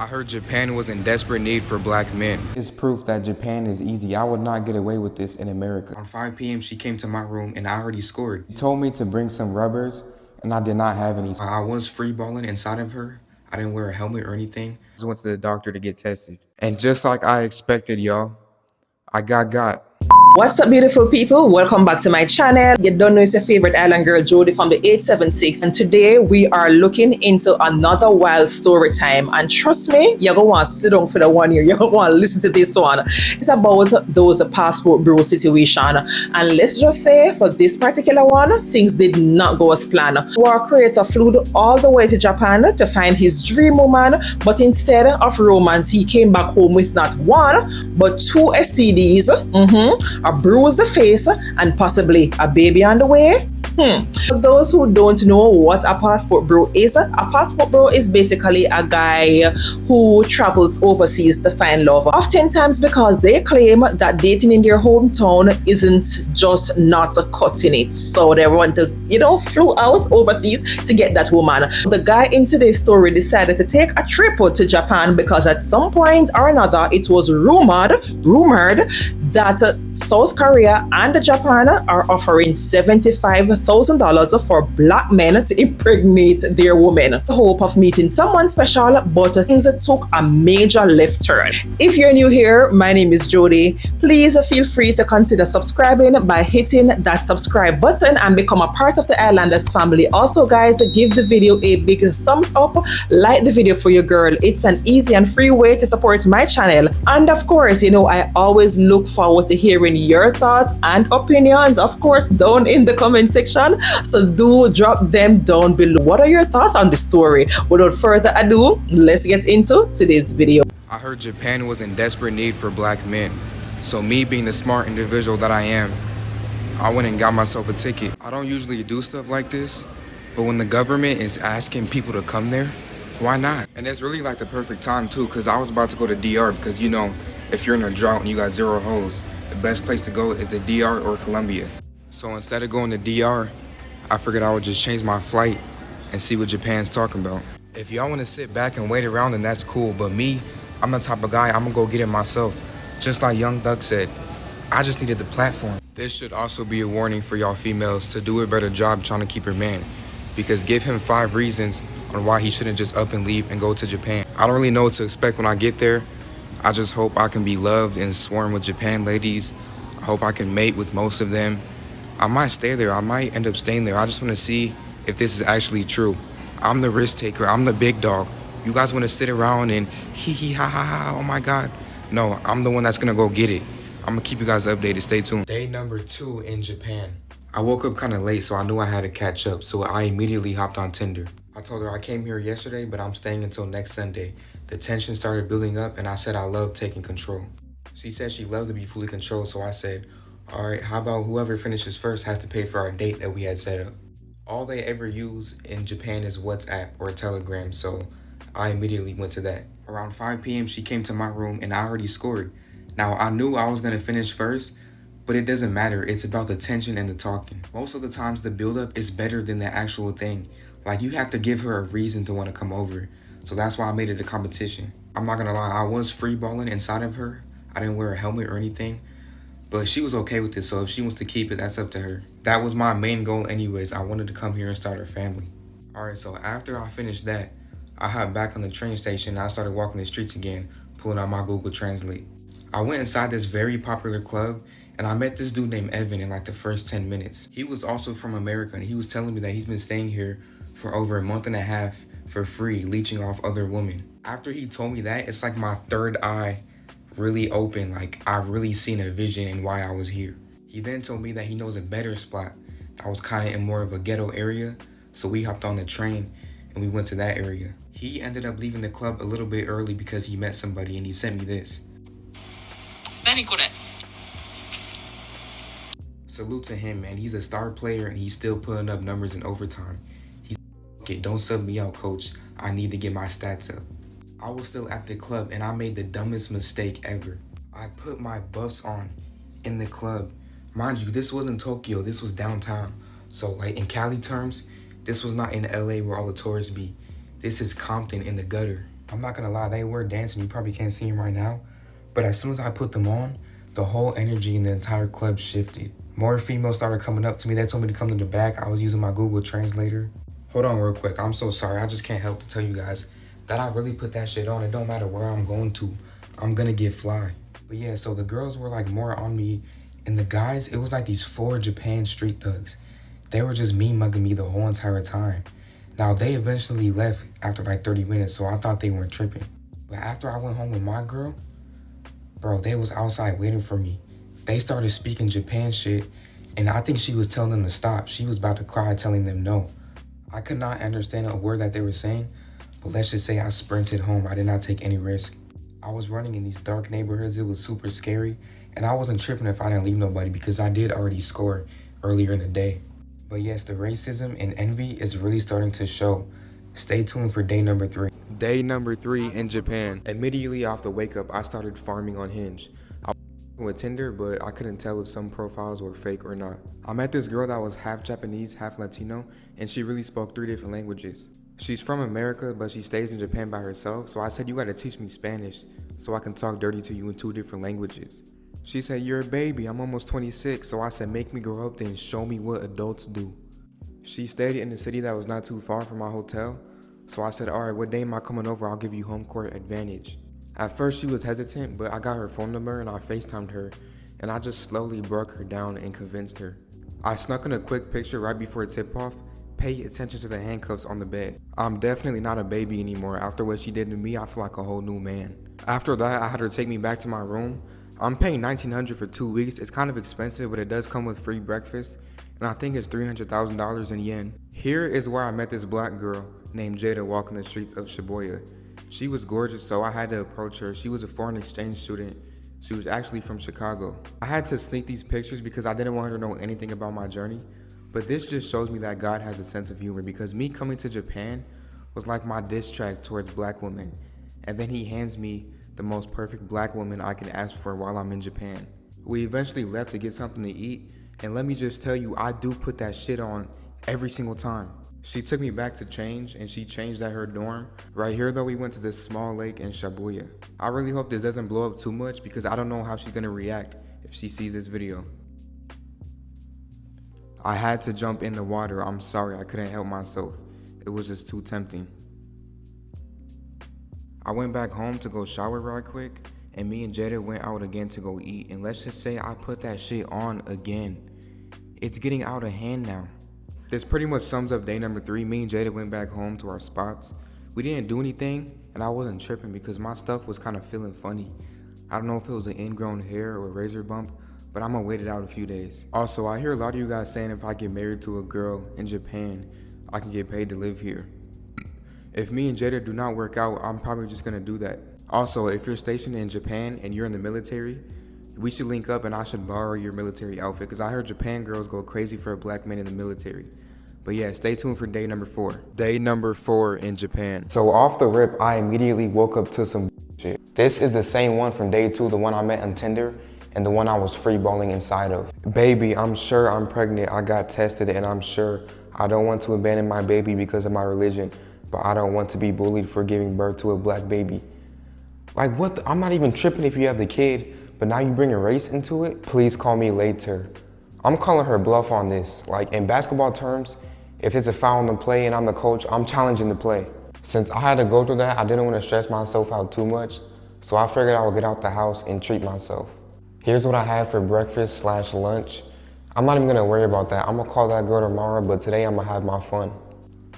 I heard Japan was in desperate need for black men. It's proof that Japan is easy. I would not get away with this in America. Around 5 p.m. she came to my room and I already scored. She told me to bring some rubbers and I did not have any. I was freeballing inside of her. I didn't wear a helmet or anything. I just went to the doctor to get tested. And just like I expected, y'all, I got. What's up, beautiful people? Welcome back to my channel. You don't know it's your favorite island girl Jody from the 876, and today we are looking into another wild story time. And trust me, you're gonna want to sit down for the 1 year. You're gonna want to listen to this one. It's about those passport bro situation, and let's just say for this particular one, things did not go as planned. Our creator flew all the way to Japan to find his dream woman, but instead of romance, he came back home with not one but two STDs. A bruised face, and possibly a baby on the way. For those who don't know what a passport bro is, a passport bro is basically a guy who travels overseas to find love. Oftentimes because they claim that dating in their hometown isn't just not cutting it. So they want to, flew out overseas to get that woman. The guy in today's story decided to take a trip to Japan because at some point or another it was rumored that South Korea and Japan are offering $75,000 for black men to impregnate their women. The hope of meeting someone special, but things took a major left turn. If you're new here, my name is Jody. Please feel free to consider subscribing by hitting that subscribe button and become a part of the Islanders family. Also, guys, give the video a big thumbs up, like the video for your girl. It's an easy and free way to support my channel. And of course, I always look forward to hearing your thoughts and opinions, of course, down in the comment section. So do drop them down below. What are your thoughts on the story? Without further ado, let's get into today's video. I heard Japan was in desperate need for black men. So me being the smart individual that I am, I went and got myself a ticket. I don't usually do stuff like this, but when the government is asking people to come there, why not? And it's really like the perfect time too, because I was about to go to DR because if you're in a drought and you got zero hoes, the best place to go is the DR or Colombia. So instead of going to DR, I figured I would just change my flight and see what Japan's talking about. If y'all want to sit back and wait around, then that's cool. But me, I'm the type of guy, I'm gonna go get it myself. Just like Young Thug said, I just needed the platform. This should also be a warning for y'all females to do a better job trying to keep your man. Because give him 5 reasons on why he shouldn't just up and leave and go to Japan. I don't really know what to expect when I get there. I just hope I can be loved and swarm with Japan ladies. I hope I can mate with most of them. I might stay there. I might end up staying there. I just want to see if this is actually true. I'm the risk taker. I'm the big dog. You guys want to sit around and hee hee ha ha ha, oh my God. No, I'm the one that's going to go get it. I'm going to keep you guys updated. Stay tuned. Day number 2 in Japan. I woke up kind of late, so I knew I had to catch up. So I immediately hopped on Tinder. I told her I came here yesterday, but I'm staying until next Sunday. The tension started building up, and I said I love taking control. She said she loves to be fully controlled, so I said, all right, how about whoever finishes first has to pay for our date that we had set up? All they ever use in Japan is WhatsApp or Telegram, so I immediately went to that. Around 5 p.m. she came to my room, and I already scored. Now, I knew I was going to finish first, but it doesn't matter. It's about the tension and the talking. Most of the times, the build-up is better than the actual thing. Like, you have to give her a reason to want to come over. So that's why I made it a competition. I'm not gonna lie, I was freeballing inside of her. I didn't wear a helmet or anything, but she was okay with it, so if she wants to keep it, that's up to her. That was my main goal anyways. I wanted to come here and start a family. Alright, so after I finished that, I hopped back on the train station and I started walking the streets again, pulling out my Google Translate. I went inside this very popular club and I met this dude named Evan in like the first 10 minutes. He was also from America and he was telling me that he's been staying here for over a month and a half for free, leeching off other women. After he told me that, it's like my third eye really opened, like I really seen a vision in why I was here. He then told me that he knows a better spot that was kind of in more of a ghetto area, so we hopped on the train and we went to that area. He ended up leaving the club a little bit early because he met somebody and he sent me this. Salute to him, man. He's a star player and he's still putting up numbers in overtime. Okay, don't sub me out, coach. I need to get my stats up. I was still at the club and I made the dumbest mistake ever. I put my buffs on in the club. Mind you, this wasn't Tokyo, this was downtown. So like in Cali terms, this was not in LA where all the tourists be. This is Compton in the gutter. I'm not gonna lie, they were dancing. You probably can't see them right now. But as soon as I put them on, the whole energy in the entire club shifted. More females started coming up to me. They told me to come to the back. I was using my Google Translator. Hold on real quick. I'm so sorry. I just can't help to tell you guys that I really put that shit on. It don't matter where I'm going to. I'm gonna get fly. But yeah, so the girls were like more on me. And the guys, it was like these 4 Japan street thugs. They were just me mugging me the whole entire time. Now, they eventually left after like 30 minutes, so I thought they weren't tripping. But after I went home with my girl, bro, they was outside waiting for me. They started speaking Japan shit, and I think she was telling them to stop. She was about to cry, telling them no. I could not understand a word that they were saying, but let's just say I sprinted home. I did not take any risk. I was running in these dark neighborhoods. It was super scary, and I wasn't tripping if I didn't leave nobody because I did already score earlier in the day. But yes, the racism and envy is really starting to show. Stay tuned for day number 3. Day number 3 in Japan. Immediately off the wake up, I started farming on Hinge. I was with Tinder, but I couldn't tell if some profiles were fake or not. I met this girl that was half Japanese, half Latino, and she really spoke 3 different languages. She's from America, but she stays in Japan by herself, so I said, you gotta teach me Spanish so I can talk dirty to you in 2 different languages. She said, you're a baby, I'm almost 26, so I said, make me grow up then show me what adults do. She stayed in a city that was not too far from my hotel, so I said, alright, what day am I coming over? I'll give you home court advantage. At first she was hesitant, but I got her phone number and I FaceTimed her, and I just slowly broke her down and convinced her. I snuck in a quick picture right before tip-off. Pay attention to the handcuffs on the bed. I'm definitely not a baby anymore. After what she did to me, I feel like a whole new man. After that, I had her take me back to my room. I'm paying $1,900 for 2 weeks. It's kind of expensive, but it does come with free breakfast, and I think it's $300,000 in yen. Here is where I met this black girl named Jada walking the streets of Shibuya. She was gorgeous, so I had to approach her. She was a foreign exchange student. She was actually from Chicago. I had to sneak these pictures because I didn't want her to know anything about my journey, but this just shows me that God has a sense of humor, because me coming to Japan was like my diss track towards black women, and then he hands me the most perfect black woman I can ask for while I'm in Japan. We eventually left to get something to eat, and let me just tell you, I do put that shit on every single time. She took me back to change, and she changed at her dorm. Right here though, we went to this small lake in Shibuya. I really hope this doesn't blow up too much because I don't know how she's gonna react if she sees this video. I had to jump in the water. I'm sorry, I couldn't help myself. It was just too tempting. I went back home to go shower right quick, and me and Jada went out again to go eat, and let's just say I put that shit on again. It's getting out of hand now. This pretty much sums up day number 3. Me and Jada went back home to our spots. We didn't do anything, and I wasn't tripping because my stuff was kind of feeling funny. I don't know if it was an ingrown hair or a razor bump, but I'm gonna wait it out a few days. Also, I hear a lot of you guys saying if I get married to a girl in Japan, I can get paid to live here. If me and Jada do not work out, I'm probably just gonna do that. Also, if you're stationed in Japan and you're in the military, we should link up and I should borrow your military outfit because I heard Japan girls go crazy for a black man in the military. But yeah, stay tuned for day number 4. Day number 4 in Japan. So off the rip, I immediately woke up to some shit. This is the same one from day 2, the one I met on Tinder, and the one I was free balling inside of. Baby, I'm sure I'm pregnant. I got tested, and I'm sure I don't want to abandon my baby because of my religion, but I don't want to be bullied for giving birth to a black baby. Like what? I'm not even tripping if you have the kid, but now you bring a race into it? Please call me later. I'm calling her bluff on this. Like in basketball terms, if it's a foul on the play and I'm the coach, I'm challenging the play. Since I had to go through that, I didn't want to stress myself out too much, so I figured I would get out the house and treat myself. Here's what I had for breakfast / lunch. I'm not even gonna worry about that. I'm gonna call that girl tomorrow, but today I'm gonna have my fun.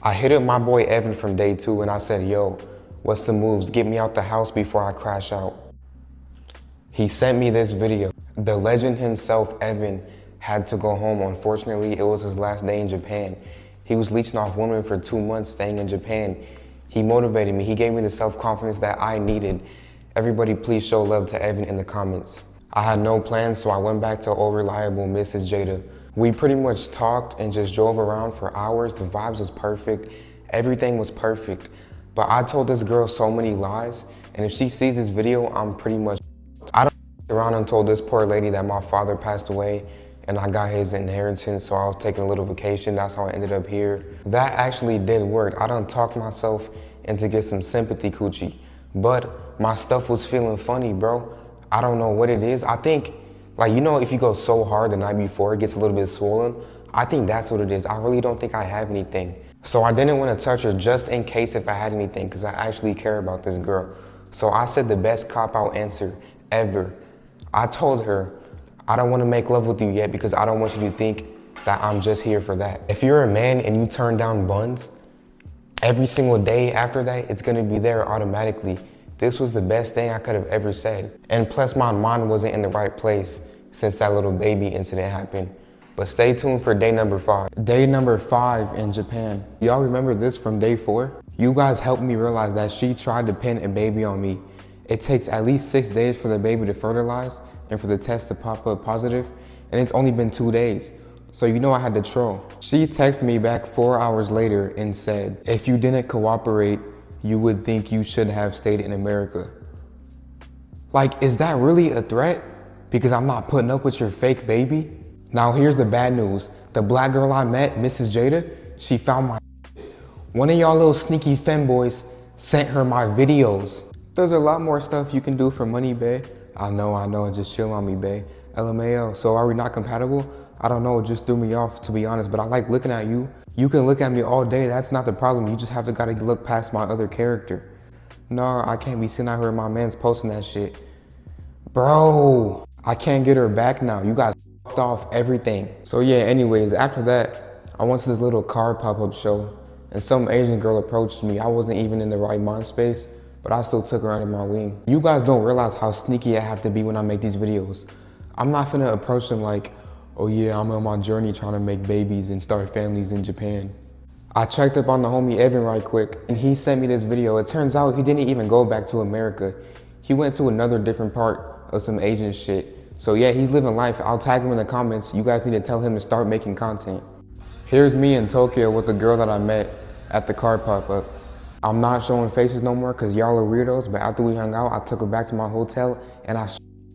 I hit up my boy Evan from day 2 and I said, yo, what's the moves? Get me out the house before I crash out. He sent me this video. The legend himself, Evan, had to go home. Unfortunately, it was his last day in Japan. He was leeching off women for 2 months staying in Japan. He motivated me. He gave me the self-confidence that I needed. Everybody please show love to Evan in the comments. I had no plans, so I went back to old reliable Mrs. Jada. We pretty much talked and just drove around for hours. The vibes was perfect. Everything was perfect. But I told this girl so many lies, and if she sees this video, I'm pretty much... I don't around and told this poor lady that my father passed away and I got his inheritance, so I was taking a little vacation. That's how I ended up here. That actually did work. I done talked myself into get some sympathy coochie. but my stuff was feeling funny, bro. I don't know what it is. I think, like, you know, if you go so hard the night before, it gets a little bit swollen. I think that's what it is. I really don't think I have anything. So I didn't want to touch her just in case if I had anything, because I actually care about this girl. So I said the best cop-out answer ever. I told her, I don't want to make love with you yet because I don't want you to think that I'm just here for that. If you're a man and you turn down buns, every single day after that, it's gonna be there automatically. This was the best thing I could have ever said. And plus my mind wasn't in the right place since that little baby incident happened. But stay tuned for day number 5. Day number 5 in Japan. Y'all remember this from day 4? You guys helped me realize that she tried to pin a baby on me. It takes at least 6 days for the baby to fertilize and for the test to pop up positive, and it's only been 2 days. So you know I had to troll. She texted me back 4 hours later and said, if you didn't cooperate, you would think you should have stayed in America. Like, is that really a threat? Because I'm not putting up with your fake baby? Now here's the bad news. The black girl I met, Mrs. Jada, she found my one of y'all little sneaky femboys sent her my videos. There's a lot more stuff you can do for money, bae. I know, just chill on me, bae. LMAO, so are we not compatible? I don't know, it just threw me off, to be honest, but I like looking at you. You can look at me all day, that's not the problem. You just have to gotta look past my other character. No, I can't be sitting out here and my man's posting that shit. Bro, I can't get her back now. You guys f***ed off everything. So yeah, anyways, after that, I went to this little car pop-up show and some Asian girl approached me. I wasn't even in the right mind space, but I still took her under my wing. You guys don't realize how sneaky I have to be when I make these videos. I'm not finna approach them like, oh yeah, I'm on my journey trying to make babies and start families in Japan. I checked up on the homie Evan right quick and he sent me this video. It turns out he didn't even go back to America. He went to another different part of some Asian shit. So yeah, he's living life. I'll tag him in the comments. You guys need to tell him to start making content. Here's me in Tokyo with the girl that I met at the car pop-up. I'm not showing faces no more because y'all are weirdos, but after we hung out, I took her back to my hotel and I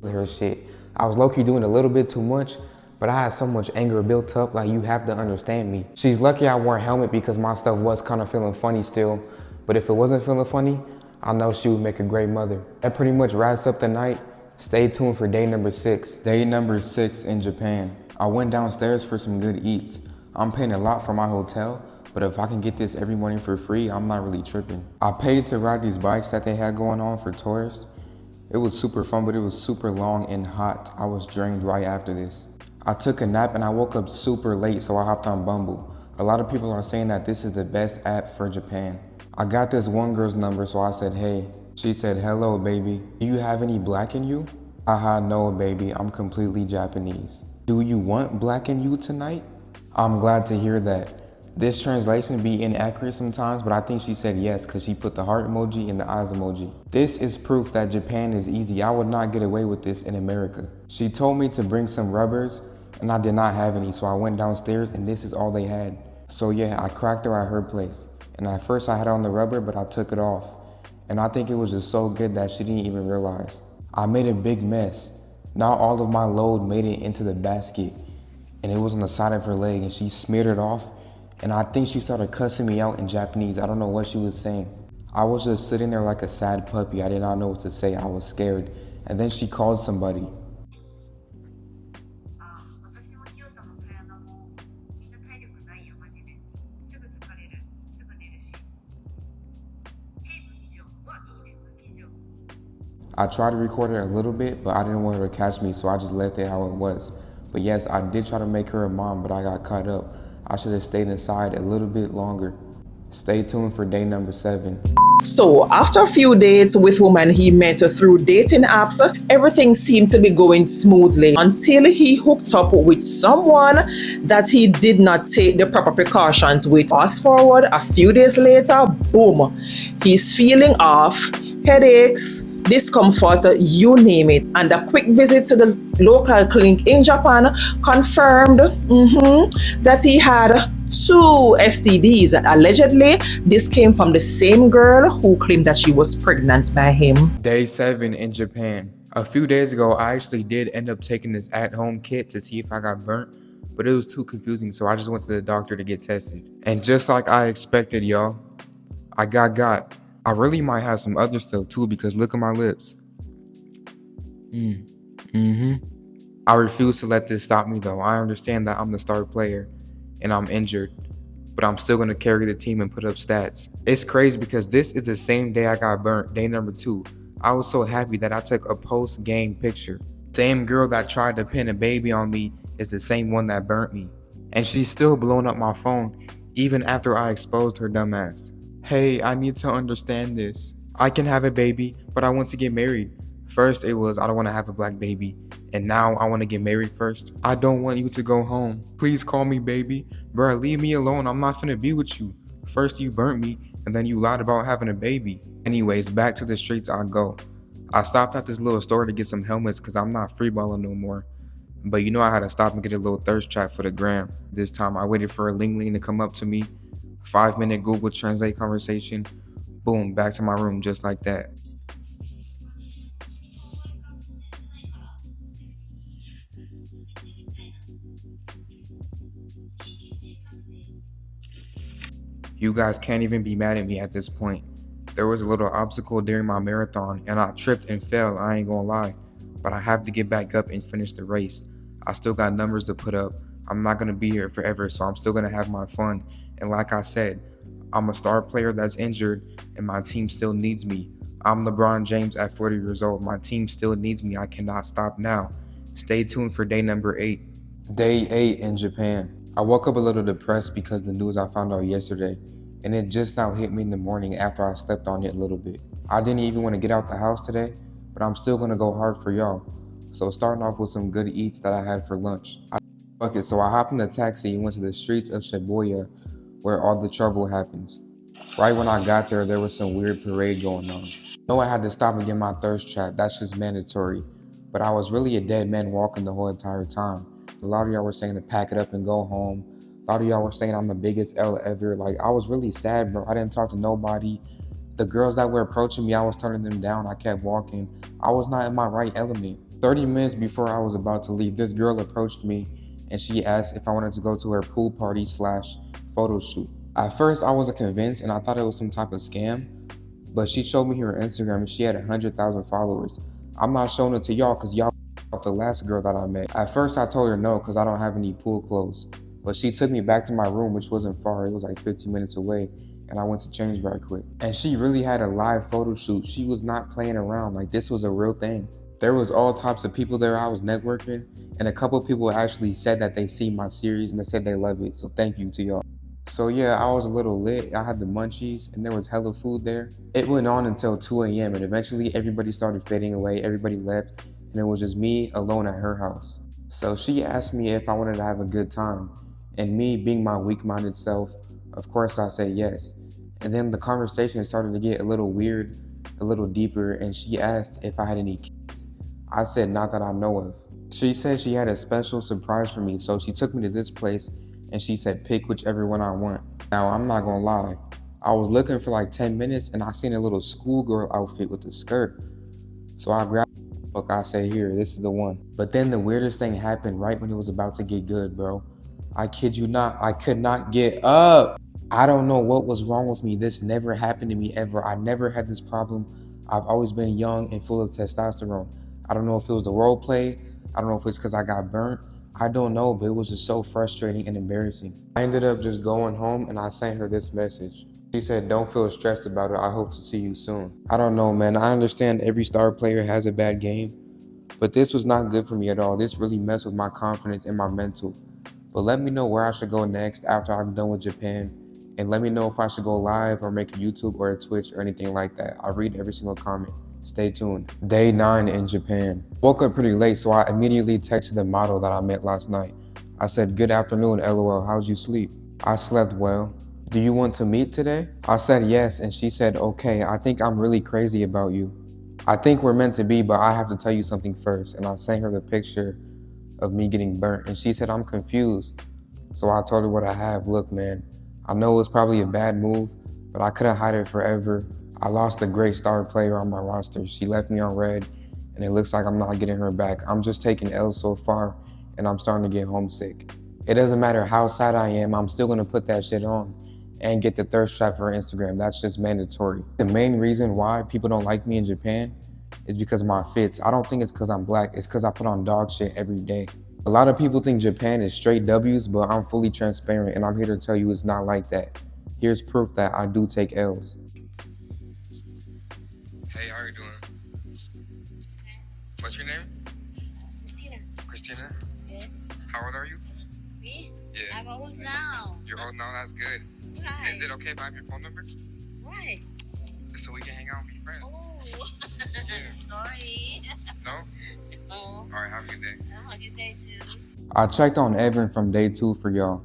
her shit. I was low-key doing a little bit too much, but I had so much anger built up, like you have to understand me. She's lucky I wore a helmet because my stuff was kind of feeling funny still, but if it wasn't feeling funny, I know she would make a great mother. That pretty much wraps up the night. Stay tuned for day number 6. Day number 6 in Japan. I went downstairs for some good eats. I'm paying a lot for my hotel, but if I can get this every morning for free, I'm not really tripping. I paid to ride these bikes that they had going on for tourists. It was super fun, but it was super long and hot. I was drained right after this. I took a nap and I woke up super late, so I hopped on Bumble. A lot of people are saying that this is the best app for Japan. I got this one girl's number, so I said, hey. She said, hello, baby. Do you have any black in you? Haha, no, baby, I'm completely Japanese. Do you want black in you tonight? I'm glad to hear that. This translation be inaccurate sometimes, but I think she said yes because she put the heart emoji and the eyes emoji. This is proof that Japan is easy. I would not get away with this in America. She told me to bring some rubbers and I did not have any, so I went downstairs and this is all they had. So yeah, I cracked her at her place. And at first I had on the rubber, but I took it off. And I think it was just so good that she didn't even realize. I made a big mess. Not all of my load made it into the basket and it was on the side of her leg and she smeared it off. And I think she started cussing me out in Japanese. I don't know what she was saying. I was just sitting there like a sad puppy. I did not know what to say. I was scared. And then she called somebody. I tried to record it a little bit, but I didn't want her to catch me, so I just left it how it was. But yes, I did try to make her a mom, but I got caught up. I should have stayed inside a little bit longer. Stay tuned for day number 7. So after a few dates with women he met through dating apps, everything seemed to be going smoothly until he hooked up with someone that he did not take the proper precautions with. Fast forward a few days later, boom, he's feeling off, headaches, discomfort, you name it. And a quick visit to the local clinic in Japan confirmed that he had 2 STDs. Allegedly, this came from the same girl who claimed that she was pregnant by him. Day 7 in Japan. A few days ago, I actually did end up taking this at-home kit to see if I got burnt, but it was too confusing, so I just went to the doctor to get tested. And just like I expected, y'all, I got. I really might have some other stuff too because look at my lips. I refuse to let this stop me though. I understand that I'm the star player and I'm injured, but I'm still gonna carry the team and put up stats. It's crazy because this is the same day I got burnt, day number 2. I was so happy that I took a post-game picture. Same girl that tried to pin a baby on me is the same one that burnt me. And she's still blowing up my phone even after I exposed her dumb ass. Hey, I need to understand this. I can have a baby, but I want to get married. First it was I don't want to have a black baby, and now I want to get married first. I don't want you to go home. Please call me baby. Bruh, leave me alone. I'm not finna be with you. First you burnt me, and then you lied about having a baby. Anyways, back to the streets I go. I stopped at this little store to get some helmets because I'm not freeballing no more. But you know I had to stop and get a little thirst trap for the gram. This time I waited for a Ling Ling to come up to me. 5-minute Google Translate conversation. Boom, back to my room just like that. You guys can't even be mad at me at this point. There was a little obstacle during my marathon and I tripped and fell, I ain't gonna lie. But I have to get back up and finish the race. I still got numbers to put up. I'm not gonna be here forever, so I'm still gonna have my fun. And like I said, I'm a star player that's injured and my team still needs me. I'm LeBron James at 40 years old. My team still needs me. I cannot stop now. Stay tuned for day number 8. Day 8 in Japan. I woke up a little depressed because the news I found out yesterday, and it just now hit me in the morning after I slept on it a little bit. I didn't even want to get out the house today, but I'm still gonna go hard for y'all. So starting off with some good eats that I had for lunch. So I hopped in the taxi and went to the streets of Shibuya where all the trouble happens. Right when I got there, there was some weird parade going on. I had to stop and get my thirst trap, that's just mandatory. But I was really a dead man walking the whole entire time. A lot of y'all were saying to pack it up and go home. A lot of y'all were saying I'm the biggest L ever. Like, I was really sad, bro. I didn't talk to nobody. The girls that were approaching me, I was turning them down. I kept walking. I was not in my right element. 30 minutes before I was about to leave, this girl approached me and she asked if I wanted to go to her pool party / photo shoot. At first, I wasn't convinced and I thought it was some type of scam, but she showed me her Instagram and she had 100,000 followers. I'm not showing it to y'all because y'all the last girl that I met. At first, I told her no because I don't have any pool clothes, but she took me back to my room, which wasn't far. It was like 15 minutes away, and I went to change right quick. And she really had a live photo shoot. She was not playing around. Like, this was a real thing. There was all types of people there. I was networking, and a couple of people actually said that they see my series and they said they love it. So thank you to y'all. So yeah, I was a little lit. I had the munchies and there was hella food there. It went on until 2 a.m. and eventually everybody started fading away. Everybody left and it was just me alone at her house. So she asked me if I wanted to have a good time. And me being my weak-minded self, of course I said yes. And then the conversation started to get a little weird, a little deeper, and she asked if I had any kids. I said not that I know of. She said she had a special surprise for me, so she took me to this place and she said pick whichever one I want. Now I'm not gonna lie, I was looking for like 10 minutes and I seen a little schoolgirl outfit with a skirt. So I grabbed the book, I said here, this is the one. But then the weirdest thing happened right when it was about to get good, bro. I kid you not, I could not get up. I don't know what was wrong with me. This never happened to me ever. I never had this problem. I've always been young and full of testosterone. I don't know if it was the role play. I don't know if it's because I got burnt. I don't know, but it was just so frustrating and embarrassing. I ended up just going home and I sent her this message. She said, don't feel stressed about it. I hope to see you soon. I don't know, man. I understand every star player has a bad game, but this was not good for me at all. This really messed with my confidence and my mental. But let me know where I should go next after I'm done with Japan. And let me know if I should go live or make a YouTube or a Twitch or anything like that. I read every single comment. Stay tuned. Day 9 in Japan. Woke up pretty late, so I immediately texted the model that I met last night. I said, good afternoon, LOL, how'd you sleep? I slept well. Do you want to meet today? I said yes, and she said, okay, I think I'm really crazy about you. I think we're meant to be, but I have to tell you something first. And I sent her the picture of me getting burnt, and she said, I'm confused. So I told her what I have. Look, man, I know it was probably a bad move, but I couldn't hide it forever. I lost a great star player on my roster. She left me on red, and it looks like I'm not getting her back. I'm just taking L's so far, and I'm starting to get homesick. It doesn't matter how sad I am, I'm still gonna put that shit on. and get the thirst trap for Instagram. That's just mandatory. The main reason why people don't like me in Japan is because of my fits. I don't think it's because I'm black. It's because I put on dog shit every day. A lot of people think Japan is straight W's, but I'm fully transparent and I'm here to tell you it's not like that. Here's proof that I do take L's. Hey, how are you doing? What's your name? Christina. Christina? Yes. How old are you? Me? Yeah. I'm old now. You're old now, that's good. Right. Is it okay if I have your phone number? Why? So we can hang out and be friends. Oh. Yeah. Sorry. No? Oh. Alright, have a good day. Have a good day too. I checked on Evan from day 2 for y'all,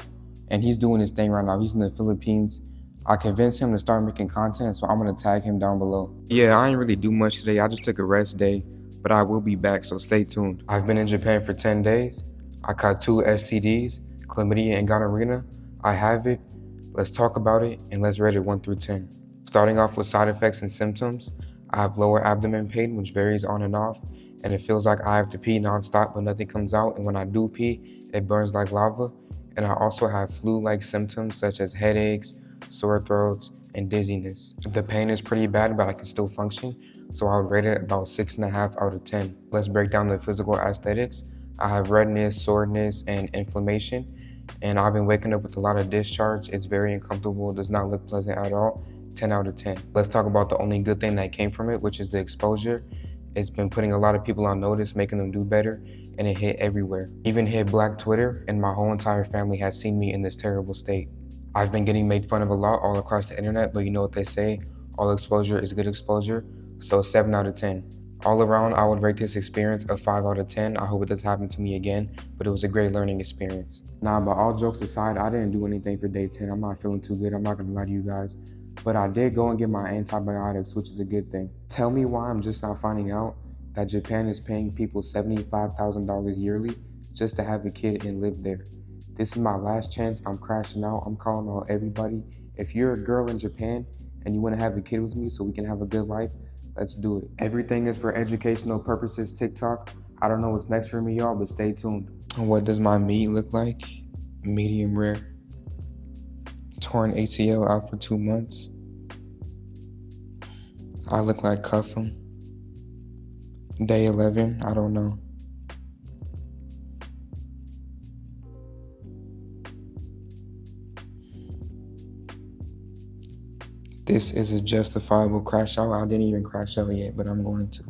and he's doing his thing right now. He's in the Philippines. I convinced him to start making content, so I'm gonna tag him down below. Yeah, I ain't really do much today. I just took a rest day, but I will be back, so stay tuned. I've been in Japan for 10 days. I caught 2 STDs, chlamydia and gonorrhea. I have it. Let's talk about it, and let's rate it 1 through 10. Starting off with side effects and symptoms, I have lower abdomen pain, which varies on and off, and it feels like I have to pee nonstop, but nothing comes out, and when I do pee, it burns like lava. And I also have flu-like symptoms such as headaches, sore throats, and dizziness. The pain is pretty bad, but I can still function, so I would rate it about 6.5 out of 10. Let's break down the physical aesthetics. I have redness, soreness, and inflammation, and I've been waking up with a lot of discharge. It's very uncomfortable, it does not look pleasant at all. 10 out of 10. Let's talk about the only good thing that came from it, which is the exposure. It's been putting a lot of people on notice, making them do better, and it hit everywhere. Even hit Black Twitter, and my whole entire family has seen me in this terrible state. I've been getting made fun of a lot all across the internet, but you know what they say, all exposure is good exposure, so 7 out of 10. All around, I would rate this experience a 5 out of 10. I hope it doesn't happen to me again, but it was a great learning experience. Nah, but all jokes aside, I didn't do anything for day 10. I'm not feeling too good, I'm not gonna lie to you guys. But I did go and get my antibiotics, which is a good thing. Tell me why I'm just not finding out that Japan is paying people $75,000 yearly just to have a kid and live there. This is my last chance. I'm crashing out. I'm calling out everybody. If you're a girl in Japan and you want to have a kid with me so we can have a good life, let's do it. Everything is for educational purposes, TikTok. I don't know what's next for me, y'all, but stay tuned. What does my meat look like? Medium rare. Torn ACL out for 2 months. I look like Cuff'em. Day 11, I don't know. This is a justifiable crash out. I didn't even crash out yet, but I'm going to.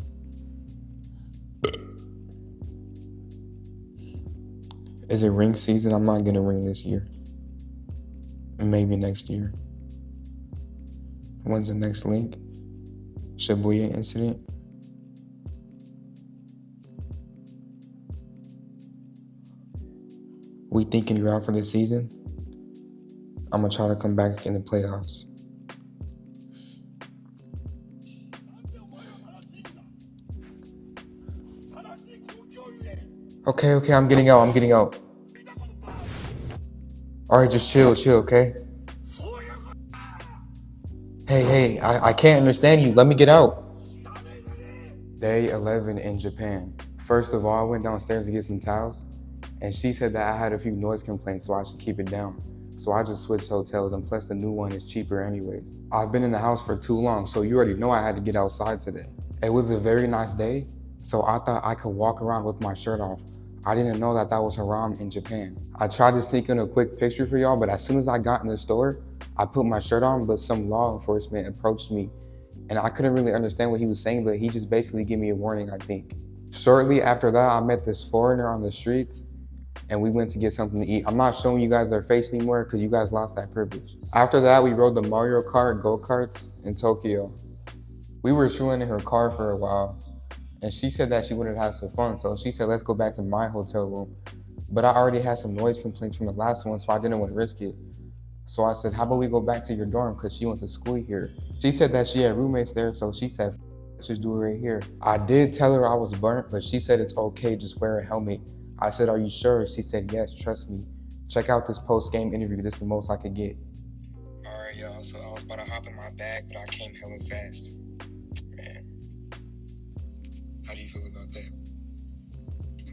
Is it ring season? I'm not gonna ring this year. Maybe next year. When's the next link? Shibuya incident. We thinking you're out for the season? I'm gonna try to come back in the playoffs. Okay, I'm getting out. All right, just chill, okay? Hey, I can't understand you. Let me get out. Day 11 in Japan. First of all, I went downstairs to get some towels, and she said that I had a few noise complaints, so I should keep it down. So I just switched hotels, and plus the new one is cheaper anyways. I've been in the house for too long, so you already know I had to get outside today. It was a very nice day, so I thought I could walk around with my shirt off. I didn't know that was haram in Japan. I tried to sneak in a quick picture for y'all, but as soon as I got in the store, I put my shirt on, but some law enforcement approached me, and I couldn't really understand what he was saying, but he just basically gave me a warning, I think. Shortly after that, I met this foreigner on the streets, and we went to get something to eat. I'm not showing you guys their face anymore because you guys lost that privilege. After that, we rode the Mario Kart go-karts in Tokyo. We were chilling in her car for a while, and she said that she wanted to have some fun, so she said, let's go back to my hotel room. But I already had some noise complaints from the last one, so I didn't want to risk it. So I said, how about we go back to your dorm, because she went to school here. She said that she had roommates there, so she said, let's just do it right here. I did tell her I was burnt, but she said it's okay, just wear a helmet. I said, are you sure? She said, yes, trust me. Check out this post-game interview, this is the most I could get. All right, y'all, so I was about to hop in my bag, but I came hella fast. Man, how do you feel about that?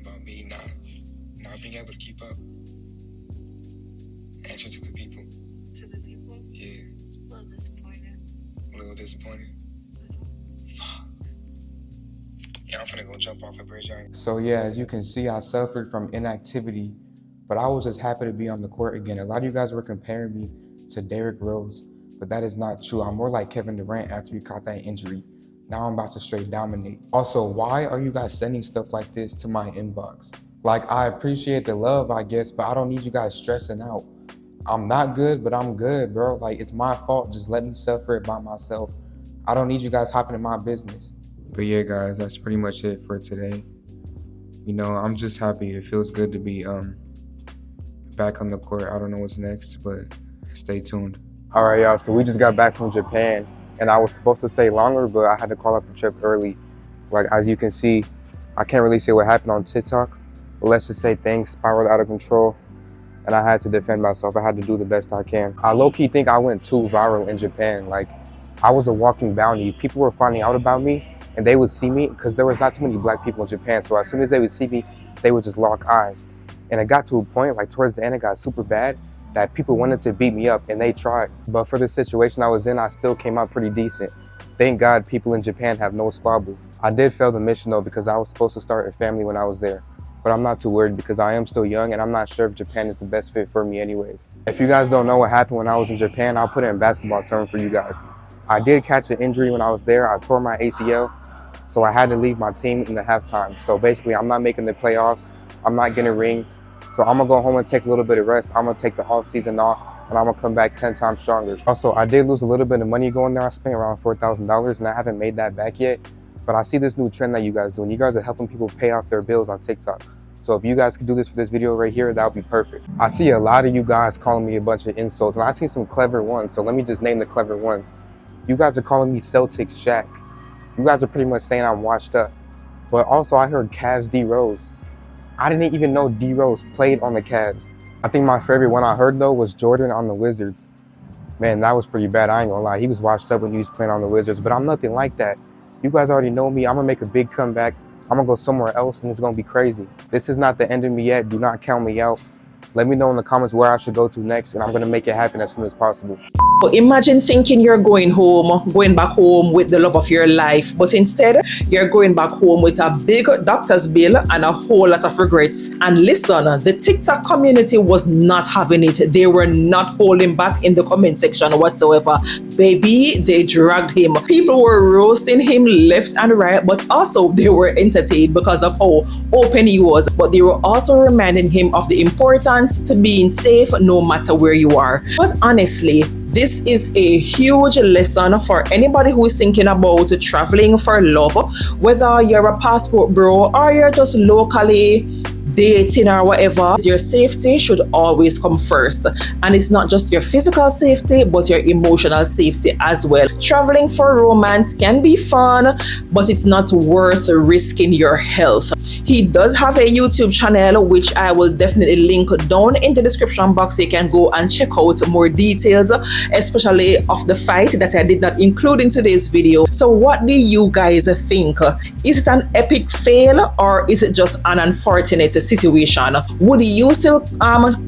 About me not being able to keep up? Answer to the people. To the people? Yeah, It's a little disappointed. a little disappointed. Yeah, I'm finna go jump off a bridge. So yeah, as you can see, I suffered from inactivity, but I was just happy to be on the court again. A lot of you guys were comparing me to Derrick Rose, but that is not true. I'm more like Kevin Durant after he caught that injury. Now I'm about to straight dominate. Also, why are you guys sending stuff like this to my inbox? Like, I appreciate the love, I guess, but I don't need you guys stressing out. I'm not good, but I'm good, bro. Like, it's my fault. Just let me suffer it by myself. I don't need you guys hopping in my business. But yeah, guys, that's pretty much it for today. You know, I'm just happy. It feels good to be back on the court. I don't know what's next, but stay tuned. All right, y'all. So we just got back from Japan, and I was supposed to stay longer, but I had to call off the trip early. Like, as you can see, I can't really say what happened on TikTok, but let's just say things spiraled out of control, and I had to defend myself. I had to do the best I can. I low-key think I went too viral in Japan. Like, I was a walking bounty. People were finding out about me, and they would see me because there was not too many black people in Japan. So as soon as they would see me, they would just lock eyes. And it got to a point, like towards the end, it got super bad that people wanted to beat me up, and they tried. But for the situation I was in, I still came out pretty decent. Thank God people in Japan have no squabble. I did fail the mission though, because I was supposed to start a family when I was there. But I'm not too worried because I am still young, and I'm not sure if Japan is the best fit for me anyways. If you guys don't know what happened when I was in Japan, I'll put it in basketball terms for you guys. I did catch an injury when I was there. I tore my ACL. So I had to leave my team in the halftime. So basically, I'm not making the playoffs. I'm not getting a ring. So I'm gonna go home and take a little bit of rest. I'm gonna take the off season off, and I'm gonna come back 10 times stronger. Also, I did lose a little bit of money going there. I spent around $4,000, and I haven't made that back yet. But I see this new trend that you guys do, and you guys are helping people pay off their bills on TikTok. So if you guys could do this for this video right here, that would be perfect. I see a lot of you guys calling me a bunch of insults, and I see some clever ones. So let me just name the clever ones. You guys are calling me Celtics Shaq. You guys are pretty much saying I'm washed up. But also I heard Cavs D Rose. I didn't even know D Rose played on the Cavs. I think my favorite one I heard though was Jordan on the Wizards. Man, that was pretty bad, I ain't gonna lie. He was washed up when he was playing on the Wizards, but I'm nothing like that. You guys already know me. I'm gonna make a big comeback. I'm gonna go somewhere else, and it's gonna be crazy. This is not the end of me yet. Do not count me out. Let me know in the comments where I should go to next, and I'm gonna make it happen as soon as possible. Imagine thinking you're going back home with the love of your life, but instead you're going back home with a big doctor's bill and a whole lot of regrets. And listen, the TikTok community was not having it. They were not holding back in the comment section whatsoever. Baby, they dragged him. People were roasting him left and right, but also they were entertained because of how open he was. But they were also reminding him of the importance to being safe no matter where you are. But honestly, this is a huge lesson for anybody who is thinking about traveling for love, whether you're a passport bro or you're just locally dating or whatever. Your safety should always come first, and it's not just your physical safety but your emotional safety as well. Traveling for romance can be fun, but it's not worth risking your health. He does have a YouTube channel which I will definitely link down in the description box, so you can go and check out more details, especially of the fight that I did not include in today's video. So what do you guys think? Is it an epic fail, or is it just an unfortunate situation? Would you still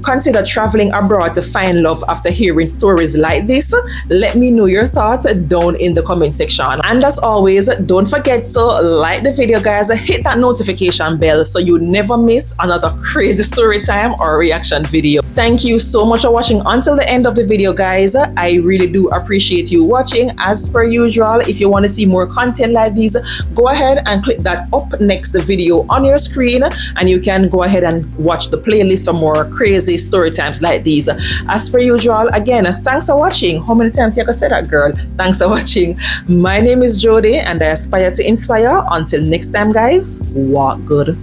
consider traveling abroad to find love after hearing stories like this? Let me know your thoughts down in the comment section. And as always, don't forget to like the video, guys. Hit that notification bell so you never miss another crazy story time or reaction video. Thank you so much for watching until the end of the video, guys. I really do appreciate you watching. As per usual, if you want to see more content like these, go ahead and click that up next video on your screen, and you can go ahead and watch the playlist for more crazy story times like these. As per usual, again, thanks for watching. How many times you can say that, girl? Thanks for watching. My name is Jody, and I aspire to inspire. Until next time, guys, walk good.